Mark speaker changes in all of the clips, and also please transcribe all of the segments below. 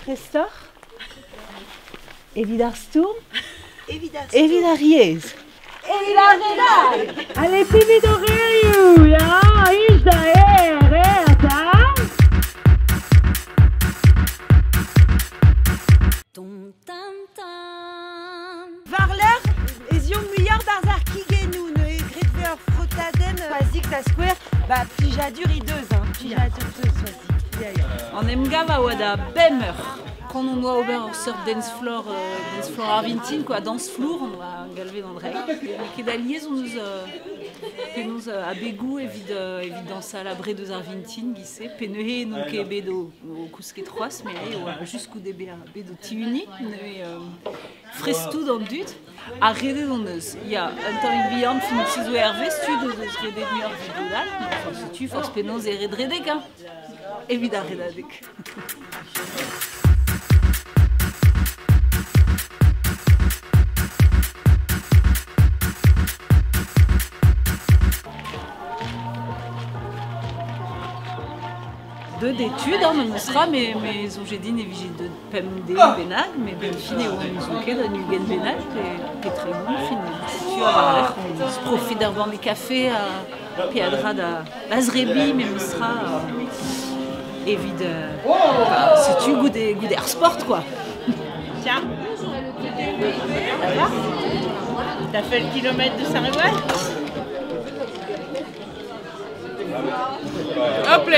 Speaker 1: Frestor, Evidar Sturm,
Speaker 2: Evidar
Speaker 1: Riez. Evidar Renal! Allez, Pividoreu, ja, is da ta?
Speaker 2: Varler, ezion muiard arzar kigenun e gretver frotaden oazik da square, pijadur ideus, pijadur deus oazik.
Speaker 3: En emgav a oa da bemer. Quand on doit ober sur dance floor arvintin, quoi, dance floor, on va galver dans le règle. Et d'alliés, on nous a begou évid dans sa labré de arvintin, guissé, penehe non ke bedo au cousque trois, mais jusqu'au début bedo tiuni, frestou dans le dut, à reder dans neus. Il y a un temps une bilan fin ciseau hervé, stu de reder de meilleur vidéo enfin si tu force pénose et redredek, hein, évidemment redredek. Deux d'études, on me sera, mais j'ai dit et vigile de PMD Benag, mais ben fine ou on nous de Nugen Benag, et très bon fine. Tu as l'air qu'on se profite d'avoir des cafés à Piadra d'Azrebi, mais me sera évide. Si tu goûtes d'air sport quoi.
Speaker 4: Tiens, ça va? T'as fait le kilomètre de Saint-Révoil? Hop là!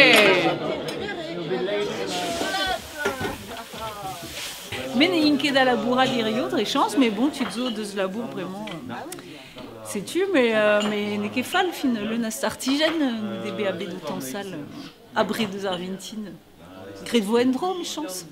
Speaker 3: Mais n'est pas dans la bourra d'Irio, très chance, mais bon, tu te zo de ce labour vraiment. Sais-tu, mais n'est pas fall, fin, le nas artisan, des BAB de temps sale, abri de Arventine. Crée de Voendro, mes chances.